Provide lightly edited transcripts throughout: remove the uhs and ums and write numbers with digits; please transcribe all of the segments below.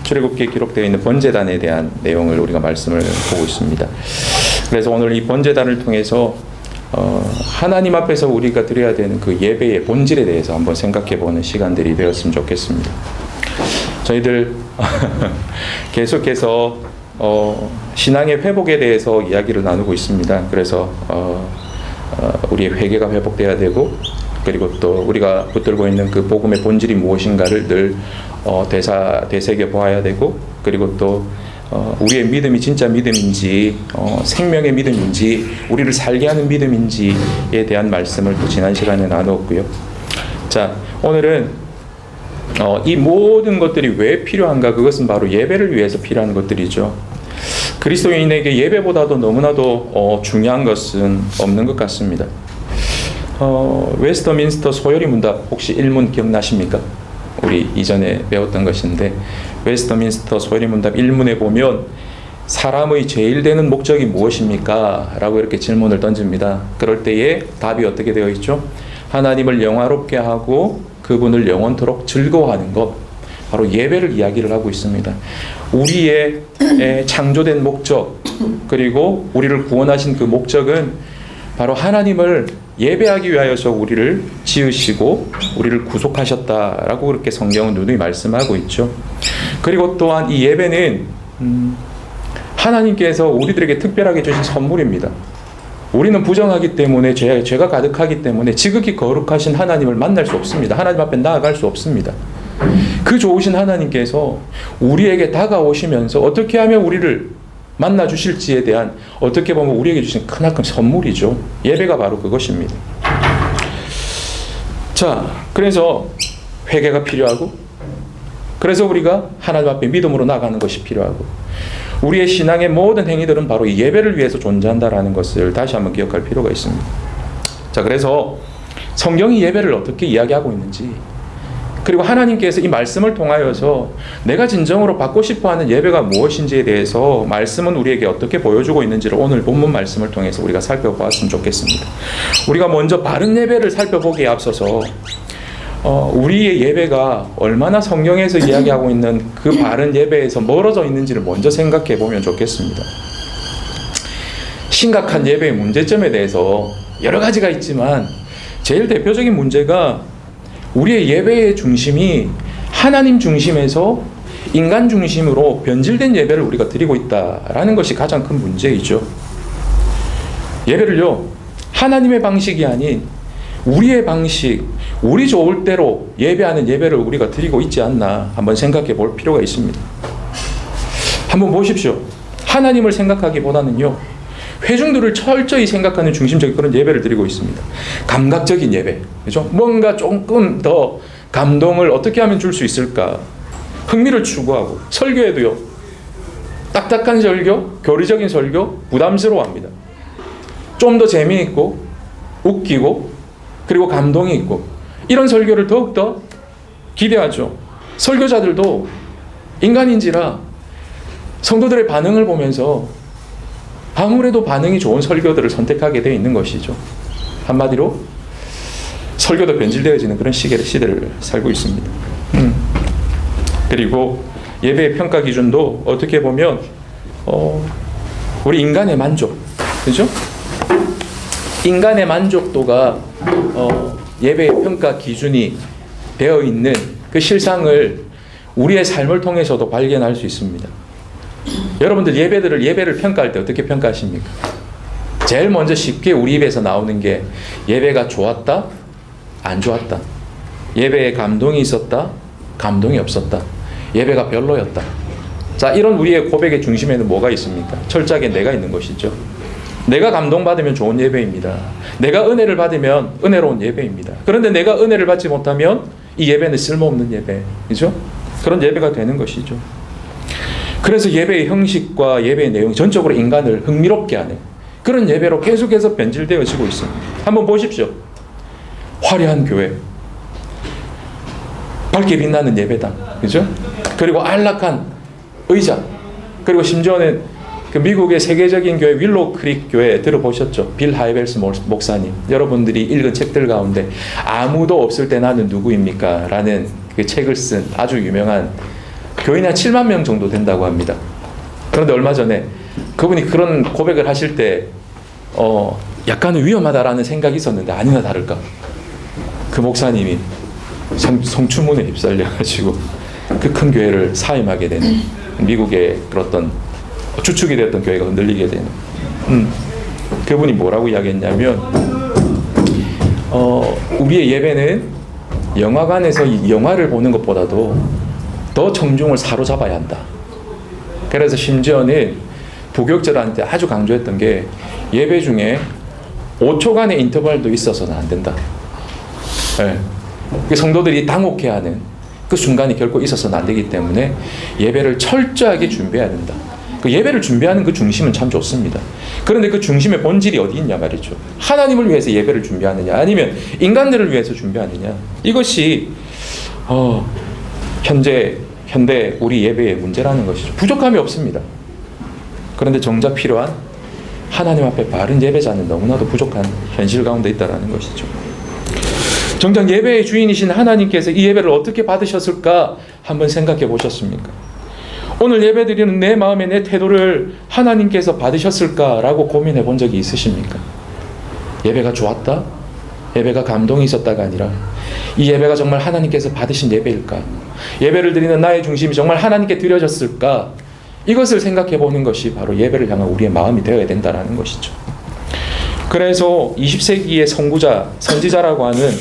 출애굽기에 기록되어 있는 번제단에 대한 내용을 우리가 말씀을 보고 있습니다. 그래서 오늘 이 번제단을 통해서 하나님 앞에서 우리가 드려야 되는 그 예배의 본질에 대해서 한번 생각해보는 시간들이 되었으면 좋겠습니다. 저희들 계속해서 신앙의 회복에 대해서 이야기를 나누고 있습니다. 그래서 우리의 회개가 회복돼야 되고, 그리고 또 우리가 붙들고 있는 그 복음의 본질이 무엇인가를 늘 되새겨 보아야 되고, 그리고 또 우리의 믿음이 진짜 믿음인지 생명의 믿음인지 우리를 살게 하는 믿음인지에 대한 말씀을 또 지난 시간에 나누었고요. 자, 오늘은 이 모든 것들이 왜 필요한가? 그것은 바로 예배를 위해서 필요한 것들이죠. 그리스도인에게 예배보다도 너무나도 중요한 것은 없는 것 같습니다. 웨스터민스터 소요리 문답 혹시 일문 기억나십니까? 우리 이전에 배웠던 것인데, 웨스터민스터 소요리 문답 1문에 보면 사람의 제일 되는 목적이 무엇입니까? 라고 이렇게 질문을 던집니다. 그럴 때에 답이 어떻게 되어 있죠? 하나님을 영화롭게 하고 그분을 영원토록 즐거워하는 것, 바로 예배를 이야기를 하고 있습니다. 우리의 창조된 목적, 그리고 우리를 구원하신 그 목적은 바로 하나님을 예배하기 위하여서 우리를 지으시고 우리를 구속하셨다라고 그렇게 성경은 누누이 말씀하고 있죠. 그리고 또한 이 예배는 하나님께서 우리들에게 특별하게 주신 선물입니다. 우리는 부정하기 때문에 죄가 가득하기 때문에 지극히 거룩하신 하나님을 만날 수 없습니다. 하나님 앞에 나아갈 수 없습니다. 그 좋으신 하나님께서 우리에게 다가오시면서 어떻게 하면 우리를 만나 주실지에 대한, 어떻게 보면 우리에게 주신 크나큰 선물이죠. 예배가 바로 그것입니다. 자, 그래서 회개가 필요하고, 그래서 우리가 하나님 앞에 믿음으로 나가는 것이 필요하고, 우리의 신앙의 모든 행위들은 바로 이 예배를 위해서 존재한다라는 것을 다시 한번 기억할 필요가 있습니다. 자, 그래서 성경이 예배를 어떻게 이야기하고 있는지, 그리고 하나님께서 이 말씀을 통하여서 내가 진정으로 받고 싶어하는 예배가 무엇인지에 대해서 말씀은 우리에게 어떻게 보여주고 있는지를 오늘 본문 말씀을 통해서 우리가 살펴보았으면 좋겠습니다. 우리가 먼저 바른 예배를 살펴보기에 앞서서 우리의 예배가 얼마나 성경에서 이야기하고 있는 그 바른 예배에서 멀어져 있는지를 먼저 생각해 보면 좋겠습니다. 심각한 예배의 문제점에 대해서 여러 가지가 있지만 제일 대표적인 문제가 우리의 예배의 중심이 하나님 중심에서 인간 중심으로 변질된 예배를 우리가 드리고 있다라는 것이 가장 큰 문제이죠. 예배를요, 하나님의 방식이 아닌 우리의 방식, 우리 좋을 대로 예배하는 예배를 우리가 드리고 있지 않나 한번 생각해 볼 필요가 있습니다. 한번 보십시오. 하나님을 생각하기보다는요, 회중들을 철저히 생각하는 중심적인 그런 예배를 드리고 있습니다. 감각적인 예배, 그렇죠? 뭔가 조금 더 감동을 어떻게 하면 줄 수 있을까? 흥미를 추구하고, 설교에도요, 딱딱한 설교, 교리적인 설교, 부담스러워합니다. 좀 더 재미있고, 웃기고, 그리고 감동이 있고, 이런 설교를 더욱더 기대하죠. 설교자들도 인간인지라 성도들의 반응을 보면서 아무래도 반응이 좋은 설교들을 선택하게 되어 있는 것이죠. 한마디로 설교도 변질되어지는 그런 시대를 살고 있습니다. 그리고 예배의 평가 기준도 어떻게 보면 우리 인간의 만족, 그죠? 인간의 만족도가 예배의 평가 기준이 되어 있는 그 실상을 우리의 삶을 통해서도 발견할 수 있습니다. 여러분들 예배를 평가할 때 어떻게 평가하십니까? 제일 먼저 쉽게 우리 입에서 나오는 게 예배가 좋았다, 안 좋았다. 예배에 감동이 있었다, 감동이 없었다. 예배가 별로였다. 자, 이런 우리의 고백의 중심에는 뭐가 있습니까? 철저하게 내가 있는 것이죠. 내가 감동받으면 좋은 예배입니다. 내가 은혜를 받으면 은혜로운 예배입니다. 그런데 내가 은혜를 받지 못하면 이 예배는 쓸모없는 예배, 그죠? 그런 예배가 되는 것이죠. 그래서 예배의 형식과 예배의 내용 전적으로 인간을 흥미롭게 하는 그런 예배로 계속해서 변질되어지고 있습니다. 한번 보십시오. 화려한 교회, 밝게 빛나는 예배당, 그죠? 그리고 안락한 의자, 그리고 심지어는 그 미국의 세계적인 교회 윌로우 크릭 교회 들어보셨죠? 빌 하이벨스 목사님. 여러분들이 읽은 책들 가운데 아무도 없을 때 나는 누구입니까? 라는 그 책을 쓴 아주 유명한 교인이 한 7만 명 정도 된다고 합니다. 그런데 얼마 전에 그분이 그런 고백을 하실 때 약간은 위험하다라는 생각이 있었는데 아니나 다를까 그 목사님이 성추문에 휩쓸려가지고 그 큰 교회를 사임하게 되는, 미국의 그런 주축이 되었던 교회가 흔들리게 되는, 그분이 뭐라고 이야기했냐면 우리의 예배는 영화관에서 이 영화를 보는 것보다도 더 청중을 사로잡아야 한다. 그래서 심지어는 부교육자들한테 아주 강조했던 게 예배 중에 5초간의 인터벌도 있어서는 안 된다. 네. 성도들이 당혹해하는 그 순간이 결코 있어서는 안 되기 때문에 예배를 철저하게 준비해야 된다. 그 예배를 준비하는 그 중심은 참 좋습니다. 그런데 그 중심의 본질이 어디 있냐 말이죠. 하나님을 위해서 예배를 준비하느냐 아니면 인간들을 위해서 준비하느냐. 이것이 현대 우리 예배의 문제라는 것이죠. 부족함이 없습니다. 그런데 정작 필요한 하나님 앞에 바른 예배자는 너무나도 부족한 현실 가운데 있다는 것이죠. 정작 예배의 주인이신 하나님께서 이 예배를 어떻게 받으셨을까 한번 생각해 보셨습니까? 오늘 예배드리는 내 마음의 내 태도를 하나님께서 받으셨을까라고 고민해 본 적이 있으십니까? 예배가 좋았다? 예배가 감동이 있었다가 아니라 이 예배가 정말 하나님께서 받으신 예배일까? 예배를 드리는 나의 중심이 정말 하나님께 드려졌을까? 이것을 생각해 보는 것이 바로 예배를 향한 우리의 마음이 되어야 된다는 것이죠. 그래서 20세기의 선구자, 선지자라고 하는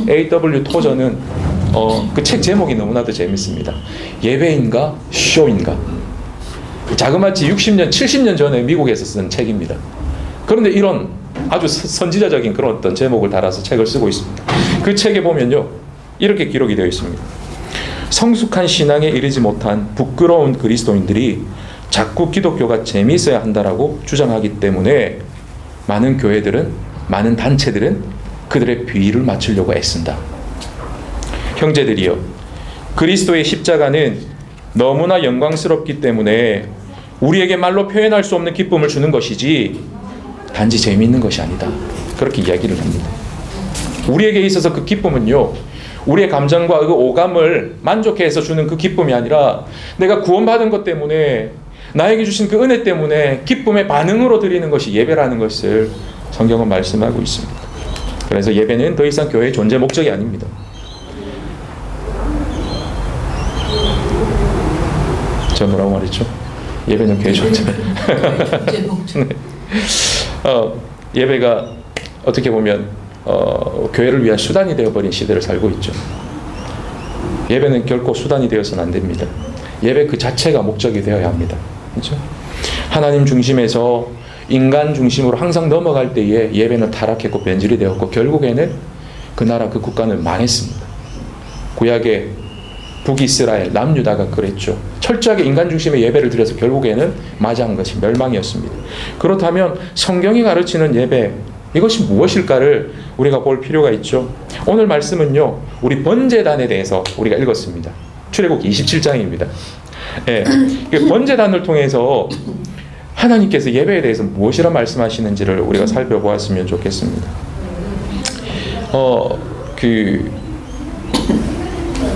A.W. 토저는 그 책 제목이 너무나도 재밌습니다. 예배인가 쇼인가. 자그마치 60년, 70년 전에 미국에서 쓴 책입니다. 그런데 이런 아주 선지자적인 그런 어떤 제목을 달아서 책을 쓰고 있습니다. 그 책에 보면요, 이렇게 기록이 되어 있습니다. 성숙한 신앙에 이르지 못한 부끄러운 그리스도인들이 자꾸 기독교가 재미있어야 한다라고 주장하기 때문에 많은 교회들은, 많은 단체들은 그들의 비위를 맞추려고 애쓴다. 형제들이여, 그리스도의 십자가는 너무나 영광스럽기 때문에 우리에게 말로 표현할 수 없는 기쁨을 주는 것이지 단지 재미있는 것이 아니다. 그렇게 이야기를 합니다. 우리에게 있어서 그 기쁨은요, 우리의 감정과 그 오감을 만족해서 주는 그 기쁨이 아니라 내가 구원받은 것 때문에 나에게 주신 그 은혜 때문에 기쁨의 반응으로 드리는 것이 예배라는 것을 성경은 말씀하고 있습니다. 그래서 예배는 더 이상 교회의 존재 목적이 아닙니다. 저 뭐라고 말했죠? 예배는 교회의 존재. 네. 예배가 어떻게 보면 교회를 위한 수단이 되어버린 시대를 살고 있죠. 예배는 결코 수단이 되어서는 안 됩니다. 예배 그 자체가 목적이 되어야 합니다. 그렇죠? 하나님 중심에서 인간 중심으로 항상 넘어갈 때에 예배는 타락했고 변질이 되었고 결국에는 그 나라 그 국가는 망했습니다. 구약의 북이스라엘 남유다가 그랬죠. 철저하게 인간 중심의 예배를 드려서 결국에는 맞이한 것이 멸망이었습니다. 그렇다면 성경이 가르치는 예배, 이것이 무엇일까를 우리가 볼 필요가 있죠. 오늘 말씀은요, 우리 번제단에 대해서 우리가 읽었습니다. 출애굽기 27장입니다. 예, 번제단을 통해서 하나님께서 예배에 대해서 무엇이라 말씀하시는지를 우리가 살펴보았으면 좋겠습니다.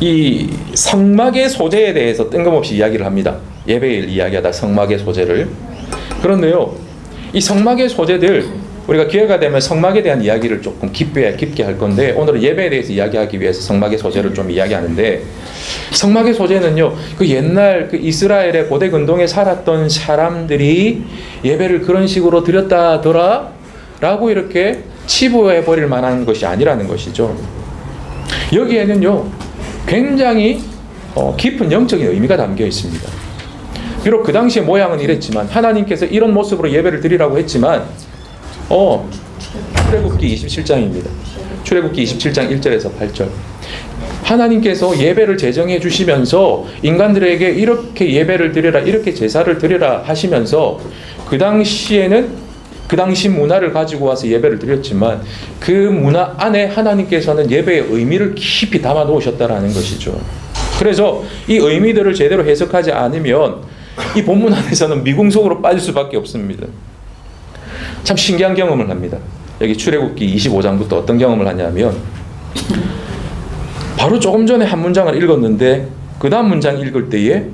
이 성막의 소재에 대해서 뜬금없이 이야기를 합니다. 예배를 이야기하다 성막의 소재를. 그런데요, 이 성막의 소재들 우리가 기회가 되면 성막에 대한 이야기를 조금 깊게 할 건데 오늘은 예배에 대해서 이야기하기 위해서 성막의 소재를 좀 이야기하는데, 성막의 소재는요, 그 옛날 그 이스라엘의 고대 근동에 살았던 사람들이 예배를 그런 식으로 드렸다더라 라고 이렇게 치부해 버릴 만한 것이 아니라는 것이죠. 여기에는요 굉장히 깊은 영적인 의미가 담겨 있습니다. 비록 그 당시의 모양은 이랬지만 하나님께서 이런 모습으로 예배를 드리라고 했지만 출애굽기 27장입니다. 출애굽기 27장 1절에서 8절. 하나님께서 예배를 제정해 주시면서 인간들에게 이렇게 예배를 드리라, 이렇게 제사를 드리라 하시면서 그 당시에는 그 당시 문화를 가지고 와서 예배를 드렸지만 그 문화 안에 하나님께서는 예배의 의미를 깊이 담아 놓으셨다라는 것이죠. 그래서 이 의미들을 제대로 해석하지 않으면 이 본문 안에서는 미궁속으로 빠질 수밖에 없습니다. 참 신기한 경험을 합니다. 여기 출애굽기 25장부터 어떤 경험을 하냐면 바로 조금 전에 한 문장을 읽었는데 그 다음 문장 읽을 때에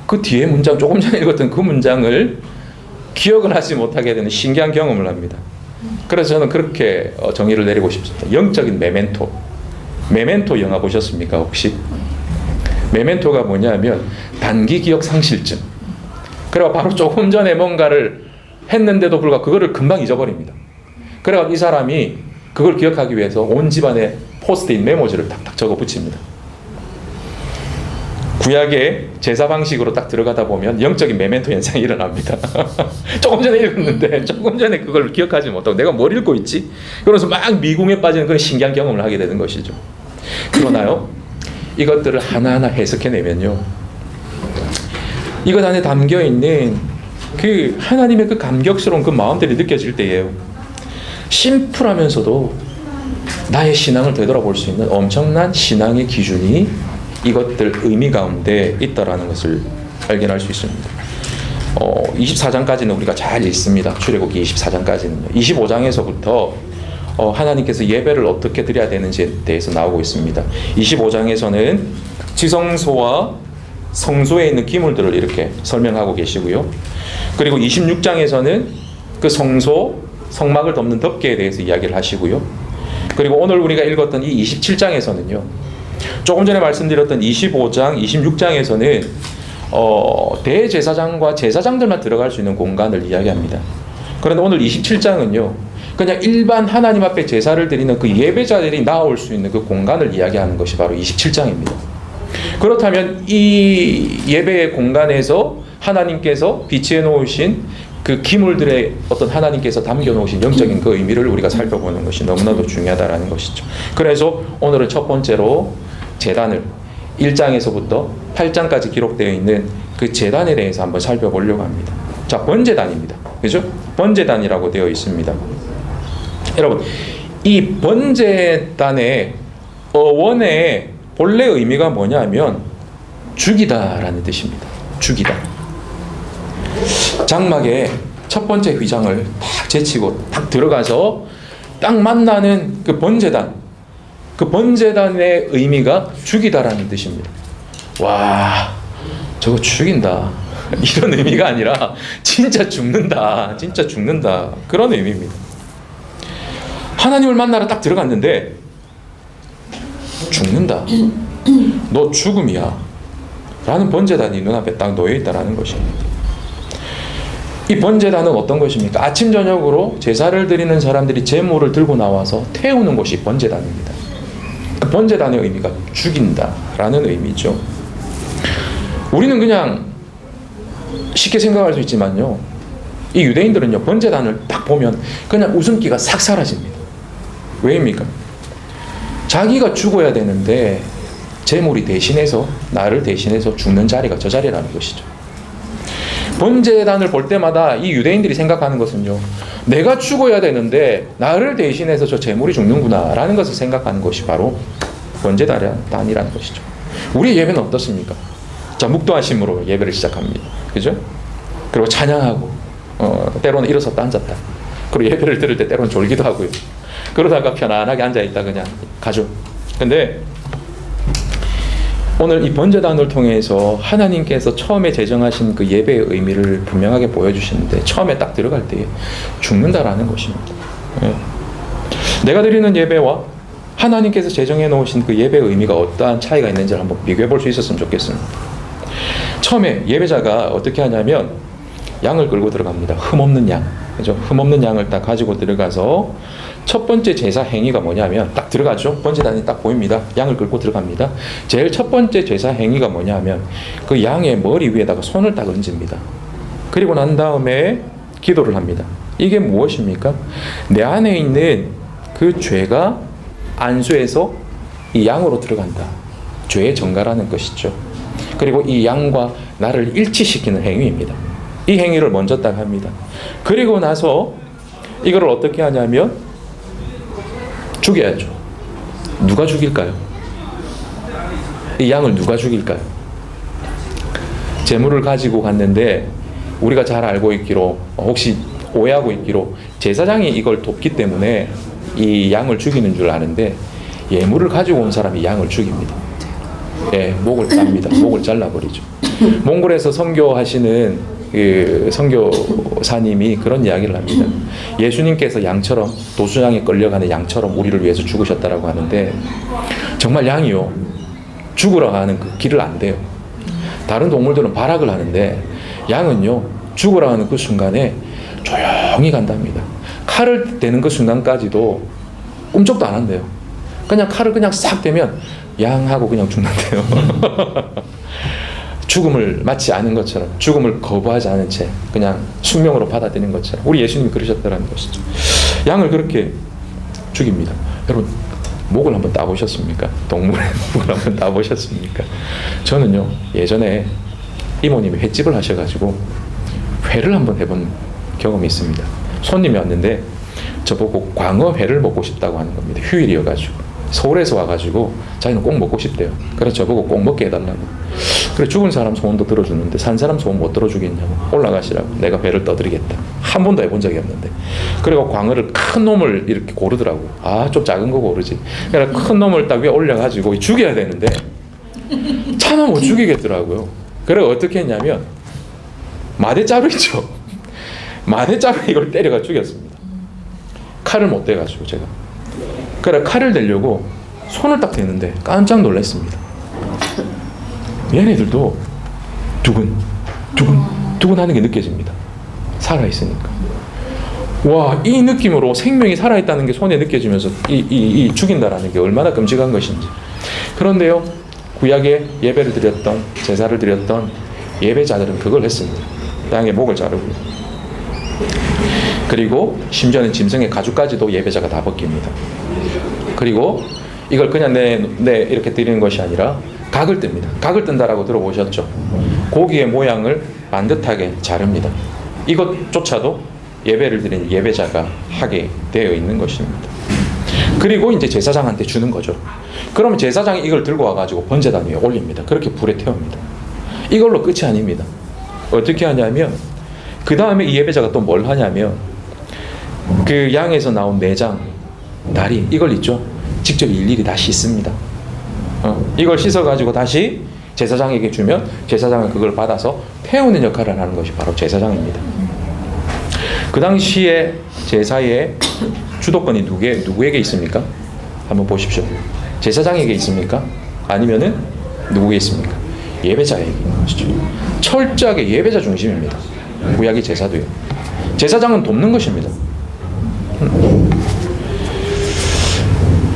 그 뒤에 문장, 조금 전에 읽었던 그 문장을 기억을 하지 못하게 되는 신기한 경험을 합니다. 그래서 저는 그렇게 정의를 내리고 싶습니다. 영적인 메멘토. 메멘토 영화 보셨습니까 혹시? 메멘토가 뭐냐면 단기 기억 상실증. 그래가 바로 조금 전에 뭔가를 했는데도 불구하고 그거를 금방 잊어버립니다. 그래가 이 사람이 그걸 기억하기 위해서 온 집안에 포스트잇 메모지를 탁탁 적어 붙입니다. 구약의 제사 방식으로 딱 들어가다 보면 영적인 메멘토 현상이 일어납니다. 조금 전에 읽었는데 조금 전에 그걸 기억하지 못하고 내가 뭘 읽고 있지? 그러면서 막 미궁에 빠지는 그런 신기한 경험을 하게 되는 것이죠. 그러나요, 이것들을 하나하나 해석해내면요, 이것 안에 담겨있는 그 하나님의 그 감격스러운 그 마음들이 느껴질 때예요. 심플하면서도 나의 신앙을 되돌아볼 수 있는 엄청난 신앙의 기준이 이것들 의미 가운데 있다라는 것을 발견할 수 있습니다. 24장까지는 우리가 잘 읽습니다. 출애굽기 24장까지는요. 25장에서부터 하나님께서 예배를 어떻게 드려야 되는지에 대해서 나오고 있습니다. 25장에서는 지성소와 성소에 있는 기물들을 이렇게 설명하고 계시고요. 그리고 26장에서는 그 성소, 성막을 덮는 덮개에 대해서 이야기를 하시고요. 그리고 오늘 우리가 읽었던 이 27장에서는요. 조금 전에 말씀드렸던 25장, 26장에서는 대제사장과 제사장들만 들어갈 수 있는 공간을 이야기합니다. 그런데 오늘 27장은요. 그냥 일반 하나님 앞에 제사를 드리는 그 예배자들이 나올 수 있는 그 공간을 이야기하는 것이 바로 27장입니다. 그렇다면 이 예배의 공간에서 하나님께서 비치해 놓으신 그 기물들의 어떤 하나님께서 담겨놓으신 영적인 그 의미를 우리가 살펴보는 것이 너무나도 중요하다라는 것이죠. 그래서 오늘은 첫 번째로 제단을 1장에서부터 8장까지 기록되어 있는 그 제단에 대해서 한번 살펴보려고 합니다. 자, 번제단입니다. 그죠? 번제단이라고 되어 있습니다. 여러분, 이 번제단의 어원의 본래 의미가 뭐냐면 죽이다라는 뜻입니다. 죽이다. 장막에 첫 번째 휘장을 탁 제치고 탁 들어가서 딱 만나는 그 번제단, 그 번제단의 의미가 죽이다라는 뜻입니다. 와, 저거 죽인다 이런 의미가 아니라 진짜 죽는다, 진짜 죽는다, 그런 의미입니다. 하나님을 만나러 딱 들어갔는데 죽는다, 너 죽음이야 라는 번제단이 눈앞에 딱 놓여있다라는 것입니다. 이 번제단은 어떤 것입니까? 아침 저녁으로 제사를 드리는 사람들이 제물을 들고 나와서 태우는 것이 번제단입니다. 그 번제단의 의미가 죽인다라는 의미죠. 우리는 그냥 쉽게 생각할 수 있지만요, 이 유대인들은요, 번제단을 딱 보면 그냥 웃음기가 싹 사라집니다. 왜입니까? 자기가 죽어야 되는데 제물이 대신해서, 나를 대신해서 죽는 자리가 저 자리라는 것이죠. 번제단을 볼 때마다 이 유대인들이 생각하는 것은요, 내가 죽어야 되는데 나를 대신해서 저 제물이 죽는구나 라는 것을 생각하는 것이 바로 번제단이라는 것이죠. 우리의 예배는 어떻습니까? 자, 묵도하심으로 예배를 시작합니다. 그죠? 그리고 찬양하고 때로는 일어섰다 앉았다. 그리고 예배를 들을 때 때로는 졸기도 하고요. 그러다가 편안하게 앉아있다 그냥 가죠. 근데 오늘 이 번제단을 통해서 하나님께서 처음에 제정하신 그 예배의 의미를 분명하게 보여주시는데, 처음에 딱 들어갈 때 죽는다라는 것입니다. 내가 드리는 예배와 하나님께서 제정해 놓으신 그 예배의 의미가 어떠한 차이가 있는지를 한번 비교해 볼 수 있었으면 좋겠습니다. 처음에 예배자가 어떻게 하냐면 양을 끌고 들어갑니다. 흠없는 양, 그죠? 흠없는 양을 딱 가지고 들어가서 첫 번째 제사 행위가 뭐냐면, 딱 들어가죠. 번제단이 딱 보입니다. 양을 끌고 들어갑니다. 제일 첫 번째 제사 행위가 뭐냐면 그 양의 머리 위에다가 손을 딱 얹습니다. 그리고 난 다음에 기도를 합니다. 이게 무엇입니까? 내 안에 있는 그 죄가 안수해서 이 양으로 들어간다. 죄의 전가라는 것이죠. 그리고 이 양과 나를 일치시키는 행위입니다. 이 행위를 먼저 딱 합니다. 그리고 나서 이거를 어떻게 하냐면 죽여야죠. 누가 죽일까요? 이 양을 누가 죽일까요? 제물을 가지고 갔는데 우리가 잘 알고 있기로, 혹시 오해하고 있기로, 제사장이 이걸 돕기 때문에 이 양을 죽이는 줄 아는데 예물을 가지고 온 사람이 양을 죽입니다. 예, 목을 땁니다. 목을 잘라버리죠. 몽골에서 선교하시는 그 선교사님이 그런 이야기를 합니다. 예수님께서 양처럼, 도수장에 끌려가는 양처럼 우리를 위해서 죽으셨다라고 하는데, 정말 양이요, 죽으러 가는 그 길을 안 돼요. 다른 동물들은 발악을 하는데 양은요, 죽으러 가는 그 순간에 조용히 간답니다. 칼을 대는 그 순간까지도 꿈쩍도 안 한대요. 그냥 칼을 그냥 싹 대면 양하고 그냥 죽는데요. 죽음을 맞지 않은 것처럼, 죽음을 거부하지 않은 채 그냥 숙명으로 받아들이는 것처럼 우리 예수님이 그러셨다는 것이죠. 양을 그렇게 죽입니다. 여러분, 목을 한번 따보셨습니까? 동물의 목을 한번 따보셨습니까? 저는요, 예전에 이모님이 횟집을 하셔가지고 회를 한번 해본 경험이 있습니다. 손님이 왔는데 저보고 광어회를 먹고 싶다고 하는 겁니다. 휴일이어가지고 서울에서 와가지고 자기는 꼭 먹고 싶대요. 그래서 저보고 꼭 먹게 해달라고. 그래, 죽은 사람 소원도 들어주는데 산 사람 소원 못 들어주겠냐고. 올라가시라고. 내가 회를 떠드리겠다. 한 번도 해본 적이 없는데. 그리고 광어를 큰 놈을 이렇게 고르더라고. 아, 좀 작은 거 고르지. 그래, 큰 놈을 딱 위에 올려가지고 죽여야 되는데 차마 못 죽이겠더라고요. 그래, 어떻게 했냐면 마대자루 있죠. 마대자루 이걸 때려가 죽였습니다. 칼을 못 대가지고 제가. 그래, 칼을 대려고 손을 딱 대는데 깜짝 놀랐습니다. 얘네들도 두근 하는 게 느껴집니다. 살아있으니까. 와, 이 느낌으로 생명이 살아있다는 게 손에 느껴지면서 이 죽인다라는 게 얼마나 끔찍한 것인지. 그런데요, 구약에 예배를 드렸던, 제사를 드렸던 예배자들은 그걸 했습니다. 양의 목을 자르고요. 그리고 심지어는 짐승의 가죽까지도 예배자가 다 벗깁니다. 그리고 이걸 그냥 이렇게 드리는 것이 아니라 각을 뜹니다. 각을 뜬다라고 들어보셨죠? 고기의 모양을 반듯하게 자릅니다. 이것조차도 예배를 드리는 예배자가 하게 되어 있는 것입니다. 그리고 이제 제사장한테 주는 거죠. 그러면 제사장이 이걸 들고 와가지고 번제단 위에 올립니다. 그렇게 불에 태웁니다. 이걸로 끝이 아닙니다. 어떻게 하냐면 그 다음에 이 예배자가 또 뭘 하냐면 그 양에서 나온 내장, 다리, 이걸 있죠. 직접 일일이 다 씻습니다. 이걸 씻어가지고 다시 제사장에게 주면 제사장은 그걸 받아서 태우는 역할을 하는 것이 바로 제사장입니다. 그 당시에 제사의 주도권이 누구에게 있습니까? 한번 보십시오. 제사장에게 있습니까? 아니면은 누구에게 있습니까? 예배자에게 있는 것이죠. 철저하게 예배자 중심입니다. 구약의 제사도요. 제사장은 돕는 것입니다.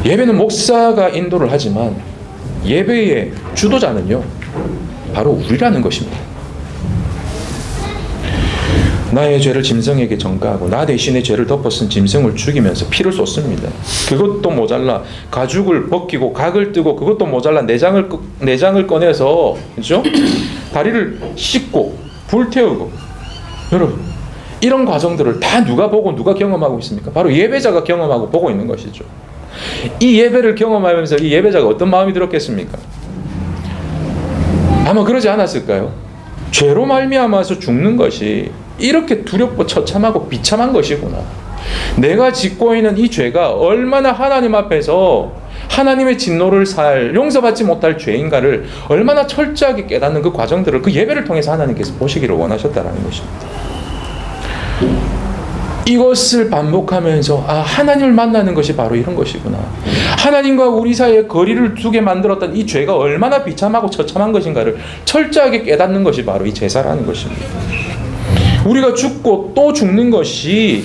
예배는 목사가 인도를 하지만 예배의 주도자는요, 바로 우리라는 것입니다. 나의 죄를 짐승에게 전가하고 나 대신에 죄를 덮어 쓴 짐승을 죽이면서 피를 쏟습니다. 그것도 모자라 가죽을 벗기고 각을 뜨고, 그것도 모자라 내장을 꺼내서, 그렇죠? 다리를 씻고 불태우고. 여러분, 이런 과정들을 다 누가 보고 누가 경험하고 있습니까? 바로 예배자가 경험하고 보고 있는 것이죠. 이 예배를 경험하면서 이 예배자가 어떤 마음이 들었겠습니까? 아마 그러지 않았을까요? 죄로 말미암아서 죽는 것이 이렇게 두렵고 처참하고 비참한 것이구나. 내가 짓고 있는 이 죄가 얼마나 하나님 앞에서 하나님의 진노를 살, 용서받지 못할 죄인가를 얼마나 철저하게 깨닫는 그 과정들을 그 예배를 통해서 하나님께서 보시기를 원하셨다는 것입니다. 이것을 반복하면서 하나님을 만나는 것이 바로 이런 것이구나. 하나님과 우리 사이에 거리를 두게 만들었던 이 죄가 얼마나 비참하고 처참한 것인가를 철저하게 깨닫는 것이 바로 이 제사라는 것입니다. 우리가 죽고 또 죽는 것이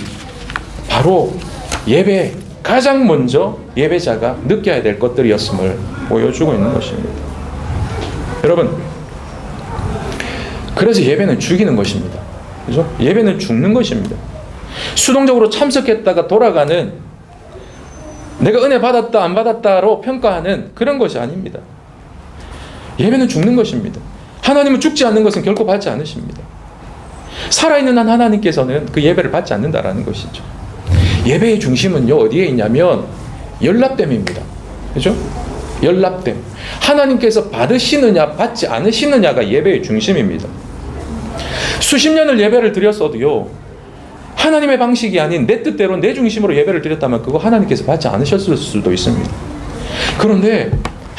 바로 예배, 가장 먼저 예배자가 느껴야 될 것들이었음을 보여주고 있는 것입니다. 여러분, 그래서 예배는 죽이는 것입니다. 그죠? 예배는 죽는 것입니다. 수동적으로 참석했다가 돌아가는, 내가 은혜 받았다 안 받았다로 평가하는 그런 것이 아닙니다. 예배는 죽는 것입니다. 하나님은 죽지 않는 것은 결코 받지 않으십니다. 살아있는 한 하나님께서는 그 예배를 받지 않는다라는 것이죠. 예배의 중심은요, 어디에 있냐면 연락됨입니다. 그죠? 연락됨. 하나님께서 받으시느냐 받지 않으시느냐가 예배의 중심입니다. 수십 년을 예배를 드렸어도요, 하나님의 방식이 아닌 내 뜻대로 내 중심으로 예배를 드렸다면 그거 하나님께서 받지 않으셨을 수도 있습니다. 그런데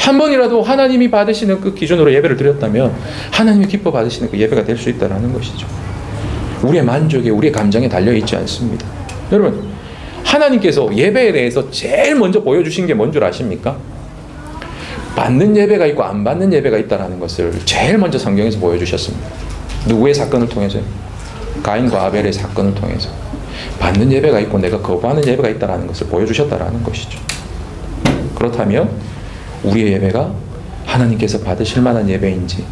한 번이라도 하나님이 받으시는 그 기준으로 예배를 드렸다면 하나님이 기뻐 받으시는 그 예배가 될 수 있다는 것이죠. 우리의 만족에, 우리의 감정에 달려있지 않습니다. 여러분, 하나님께서 예배에 대해서 제일 먼저 보여주신 게 뭔 줄 아십니까? 받는 예배가 있고 안 받는 예배가 있다는 것을 제일 먼저 성경에서 보여주셨습니다. 누구의 사건을 통해서요? 가인과 아벨의 사건을 통해서. 받는 예배가 있고 내가 거부하는 예배가 있다는 것을 보여주셨다는 것이죠. 그렇다면 우리의 예배가 하나님께서 받으실 만한 예배인지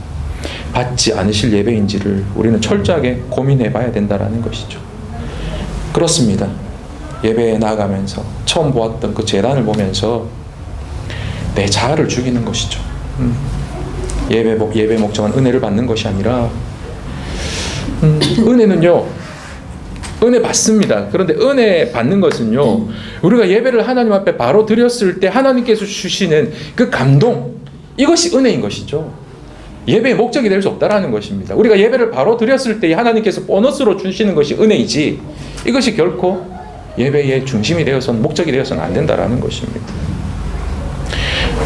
받지 않으실 예배인지를 우리는 철저하게 고민해 봐야 된다는 것이죠. 그렇습니다. 예배에 나아가면서 처음 보았던 그 제단을 보면서 내 자아를 죽이는 것이죠. 예배 목적은 은혜를 받는 것이 아니라 은혜는요, 은혜 받습니다. 그런데 은혜 받는 것은요, 우리가 예배를 하나님 앞에 바로 드렸을 때 하나님께서 주시는 그 감동, 이것이 은혜인 것이죠. 예배의 목적이 될 수 없다라는 것입니다. 우리가 예배를 바로 드렸을 때 하나님께서 보너스로 주시는 것이 은혜이지, 이것이 결코 예배의 중심이 되어서는, 목적이 되어서는 안 된다라는 것입니다.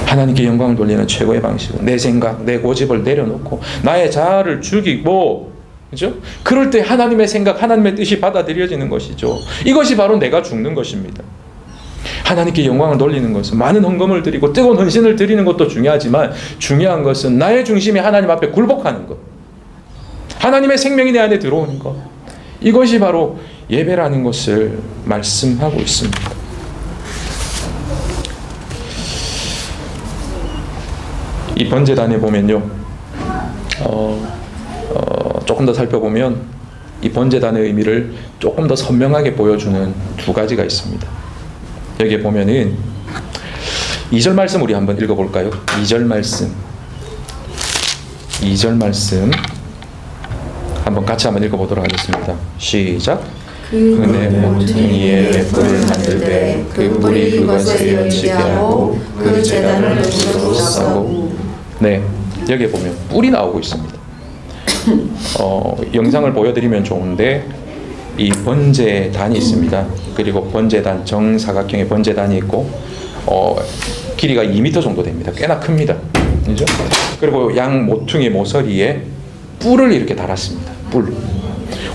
하나님께 영광을 돌리는 최고의 방식은 내 생각, 내 고집을 내려놓고 나의 자아를 죽이고, 그죠? 그럴 때 하나님의 생각, 하나님의 뜻이 받아들여지는 것이죠. 이것이 바로 내가 죽는 것입니다. 하나님께 영광을 돌리는 것은 많은 헌금을 드리고 뜨거운 헌신을 드리는 것도 중요하지만 중요한 것은 나의 중심이 하나님 앞에 굴복하는 것, 하나님의 생명이 내 안에 들어오는 것, 이것이 바로 예배라는 것을 말씀하고 있습니다. 이 번제단에 보면요, 조금 더 살펴보면 이 번제단의 의미를 조금 더 선명하게 보여주는 두 가지가 있습니다. 여기에 보면은 2절 말씀 우리 한번 읽어볼까요? 2절 말씀 같이 한번 읽어보도록 하겠습니다. 시작. 그내 모퉁이에 뿔을 만들되 그 뿔이 그것에 연치게 하고 그 제단을 금으로 싸고. 네, 여기에 보면 뿔이 나오고 있습니다. 영상을 보여드리면 좋은데 이 번제단이 있습니다. 그리고 번제단, 정사각형의 번제단이 있고 길이가 2m 정도 됩니다. 꽤나 큽니다. 그죠? 그리고 양 모퉁이 모서리에 뿔을 이렇게 달았습니다. 뿔.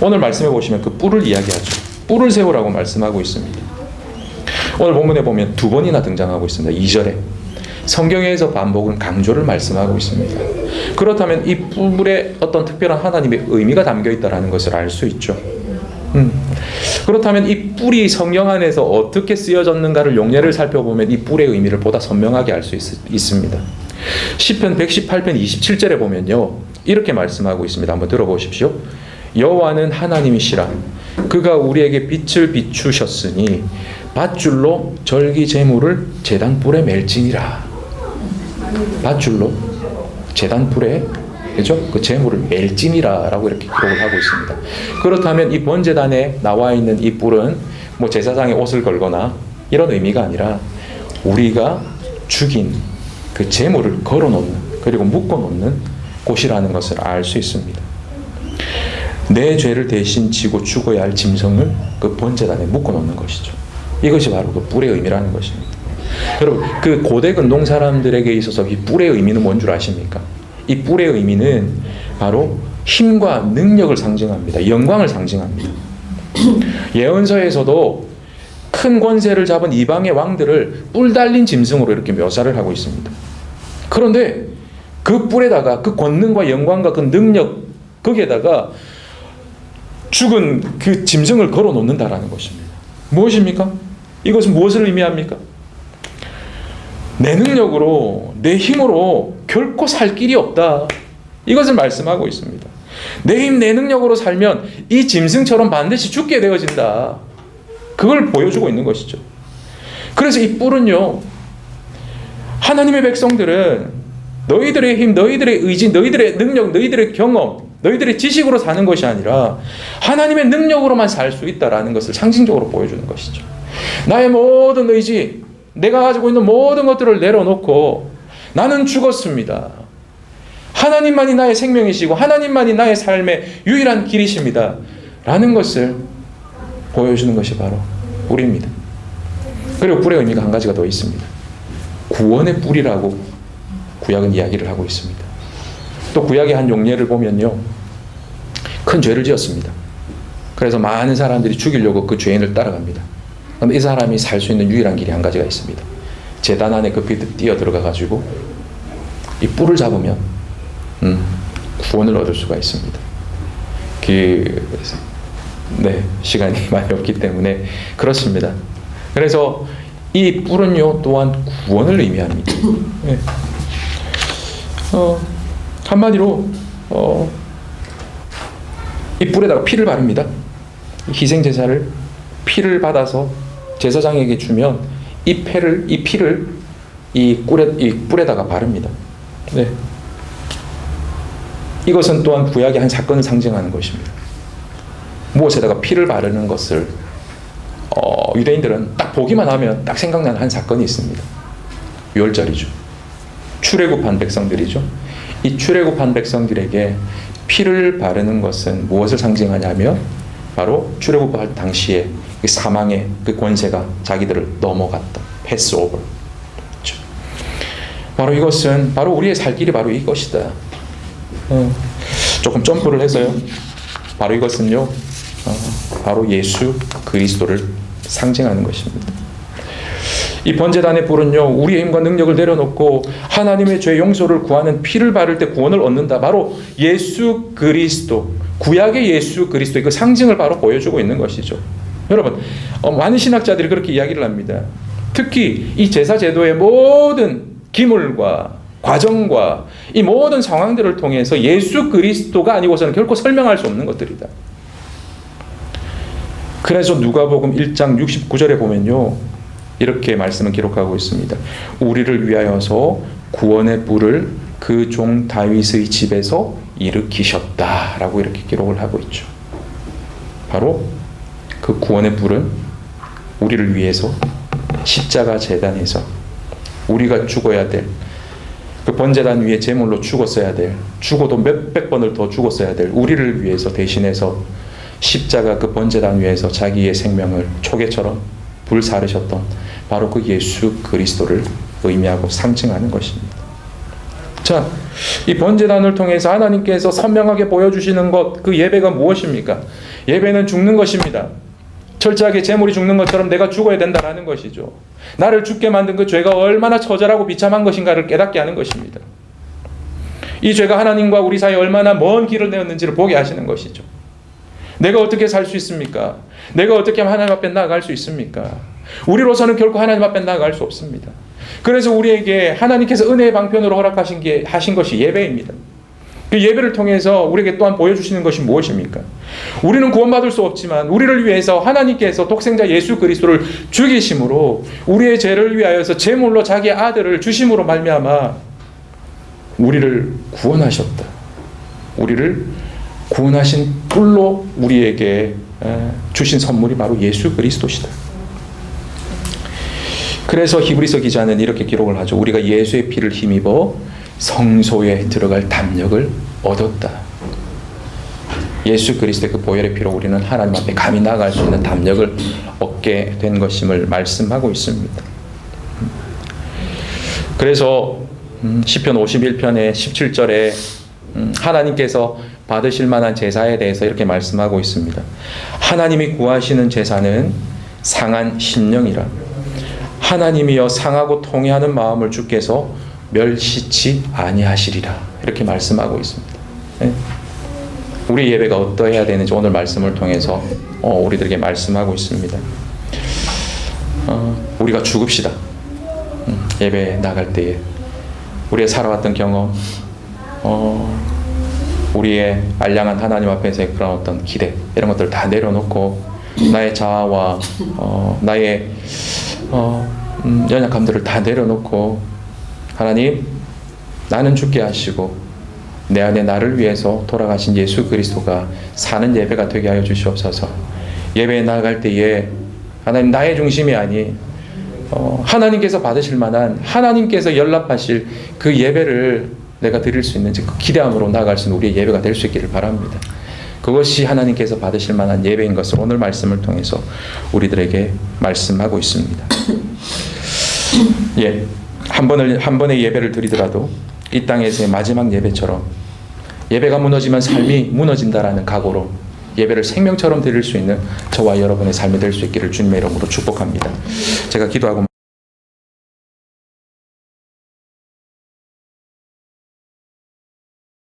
오늘 말씀해 보시면 그 뿔을 이야기하죠. 뿔을 세우라고 말씀하고 있습니다. 오늘 본문에 보면 두 번이나 등장하고 있습니다. 2절에. 성경에서 반복은 강조를 말씀하고 있습니다. 그렇다면 이 뿔에 어떤 특별한 하나님의 의미가 담겨 있다는 것을 알 수 있죠. 그렇다면 이 뿔이 성경 안에서 어떻게 쓰여졌는가를 용례를 살펴보면 이 뿔의 의미를 보다 선명하게 알 수 있습니다. 시편 118편 27절에 보면요, 이렇게 말씀하고 있습니다. 한번 들어보십시오. 여호와는 하나님이시라. 그가 우리에게 빛을 비추셨으니 밧줄로 절기 제물을 제단 뿔에 멜지니라. 밧줄로 제단 뿔에, 그죠? 그 제물을 멜지니라라고 이렇게 기록을 하고 있습니다. 그렇다면 이 번제단에 나와 있는 이 뿔은 뭐 제사장의 옷을 걸거나 이런 의미가 아니라 우리가 죽인 그 제물을 걸어놓는, 그리고 묶어놓는 곳이라는 것을 알 수 있습니다. 내 죄를 대신 지고 죽어야 할 짐승을 그 번제단에 묶어놓는 것이죠. 이것이 바로 그 뿔의 의미라는 것입니다. 여러분, 그 고대 근동 사람들에게 있어서 이 뿔의 의미는 뭔 줄 아십니까? 이 뿔의 의미는 바로 힘과 능력을 상징합니다. 영광을 상징합니다. 예언서에서도 큰 권세를 잡은 이방의 왕들을 뿔 달린 짐승으로 이렇게 묘사를 하고 있습니다. 그런데 그 뿔에다가 그 권능과 영광과 그 능력, 거기에다가 죽은 그 짐승을 걸어 놓는다라는 것입니다. 무엇입니까? 이것은 무엇을 의미합니까? 내 능력으로, 내 힘으로 결코 살 길이 없다. 이것을 말씀하고 있습니다. 내 힘, 내 능력으로 살면 이 짐승처럼 반드시 죽게 되어진다. 그걸 보여주고 있는 것이죠. 그래서 이 뿔은요, 하나님의 백성들은 너희들의 힘, 너희들의 의지, 너희들의 능력, 너희들의 경험, 너희들의 지식으로 사는 것이 아니라 하나님의 능력으로만 살 수 있다라는 것을 상징적으로 보여주는 것이죠. 나의 모든 의지, 내가 가지고 있는 모든 것들을 내려놓고 나는 죽었습니다. 하나님만이 나의 생명이시고 하나님만이 나의 삶의 유일한 길이십니다. 라는 것을 보여주는 것이 바로 뿔입니다. 그리고 뿔의 의미가 한 가지가 더 있습니다. 구원의 뿔이라고 구약은 이야기를 하고 있습니다. 또 구약의 한 용례를 보면요, 큰 죄를 지었습니다. 그래서 많은 사람들이 죽이려고 그 죄인을 따라갑니다. 그럼 이 사람이 살 수 있는 유일한 길이 한 가지가 있습니다. 제단 안에 급히 뛰어 들어가 가지고 이 뿔을 잡으면 구원을 얻을 수가 있습니다. 시간이 많이 없기 때문에 그렇습니다. 그래서 이 뿔은요 또한 구원을 의미합니다. 네. 한마디로 이 뿔에다가 피를 바릅니다. 희생 제사를 피를 받아서 제사장에게 주면 이 피를 이 뿔에다가 바릅니다. 네. 이것은 또한 구약의 한 사건을 상징하는 것입니다. 무엇에다가 피를 바르는 것을 유대인들은 딱 보기만 하면 딱 생각나는 한 사건이 있습니다. 유월절이죠. 출애굽한 백성들이죠. 이 출애굽한 백성들에게 피를 바르는 것은 무엇을 상징하냐면 바로 출애굽할 당시에 그 사망의 그 권세가 자기들을 넘어갔던 패스오버. 그렇죠. 바로 이것은 바로 우리의 살 길이 바로 이것이다. 조금 점프를 해서요. 바로 이것은요. 바로 예수 그리스도를 상징하는 것입니다. 이 번제단의 뿔은요, 우리의 힘과 능력을 내려놓고 하나님의 죄 용서를 구하는 피를 바를 때 구원을 얻는다. 바로 예수 그리스도, 구약의 예수 그리스도의 그 상징을 바로 보여주고 있는 것이죠. 여러분, 많은 신학자들이 그렇게 이야기를 합니다. 특히 이 제사 제도의 모든 기물과 과정과 이 모든 상황들을 통해서 예수 그리스도가 아니고서는 결코 설명할 수 없는 것들이다. 그래서 누가복음 1장 69절에 보면요, 이렇게 말씀을 기록하고 있습니다. 우리를 위하여서 구원의 뿔을 그 종 다윗의 집에서 일으키셨다라고 이렇게 기록을 하고 있죠. 바로 그 구원의 뿔은 우리를 위해서 십자가 제단에서 우리가 죽어야 될 그 번제단 위에 제물로 죽었어야 될, 죽어도 몇백 번을 더 죽었어야 될 우리를 위해서 대신해서 십자가 그 번제단 위에서 자기의 생명을 초계처럼 불사르셨던 바로 그 예수 그리스도를 의미하고 상징하는 것입니다. 자, 이 번제단을 통해서 하나님께서 선명하게 보여주시는 것, 그 예배가 무엇입니까? 예배는 죽는 것입니다. 철저하게 제물이 죽는 것처럼 내가 죽어야 된다라는 것이죠. 나를 죽게 만든 그 죄가 얼마나 처절하고 비참한 것인가를 깨닫게 하는 것입니다. 이 죄가 하나님과 우리 사이에 얼마나 먼 길을 내었는지를 보게 하시는 것이죠. 내가 어떻게 살 수 있습니까? 내가 어떻게 하면 하나님 앞에 나아갈 수 있습니까? 우리로서는 결코 하나님 앞에 나아갈 수 없습니다. 그래서 우리에게 하나님께서 은혜의 방편으로 하신 것이 예배입니다. 그 예배를 통해서 우리에게 또한 보여주시는 것이 무엇입니까? 우리는 구원받을 수 없지만 우리를 위해서 하나님께서 독생자 예수 그리스도를 죽이심으로 우리의 죄를 위하여서 제물로 자기 아들을 주심으로 말미암아 우리를 구원하셨다. 우리를 구원하신 뿔로 우리에게 주신 선물이 바로 예수 그리스도시다. 그래서 히브리서 기자는 이렇게 기록을 하죠. 우리가 예수의 피를 힘입어 성소에 들어갈 담력을 얻었다. 예수 그리스도의 그 보혈의 피로 우리는 하나님 앞에 감히 나아갈 수 있는 담력을 얻게 된 것임을 말씀하고 있습니다. 그래서 시편 51편의 17절에 하나님께서 받으실 만한 제사에 대해서 이렇게 말씀하고 있습니다. 하나님이 구하시는 제사는 상한 심령이라. 하나님이여 상하고 통회하는 마음을 주께서 멸시치 아니하시리라. 이렇게 말씀하고 있습니다. 네? 우리 예배가 어떠해야 되는지 오늘 말씀을 통해서 우리들에게 말씀하고 있습니다. 우리가 죽읍시다. 예배에 나갈 때에 우리의 살아왔던 경험, 우리의 알량한 하나님 앞에서의 그런 어떤 기대, 이런 것들을 다 내려놓고 나의 자아와 나의 연약함들을 다 내려놓고 하나님, 나는 죽게 하시고 내 안에 나를 위해서 돌아가신 예수 그리스도가 사는 예배가 되게 하여 주시옵소서. 예배에 나아갈 때에 하나님, 나의 중심이 아닌 하나님께서 받으실 만한, 하나님께서 연락하실 그 예배를 내가 드릴 수 있는지 그 기대함으로 나아갈 수 있는 우리의 예배가 될 수 있기를 바랍니다. 그것이 하나님께서 받으실 만한 예배인 것을 오늘 말씀을 통해서 우리들에게 말씀하고 있습니다. 예, 한 번의 예배를 드리더라도 이 땅에서의 마지막 예배처럼 예배가 무너지면 삶이 무너진다라는 각오로 예배를 생명처럼 드릴 수 있는 저와 여러분의 삶이 될 수 있기를 주님의 이름으로 축복합니다. 제가 기도하고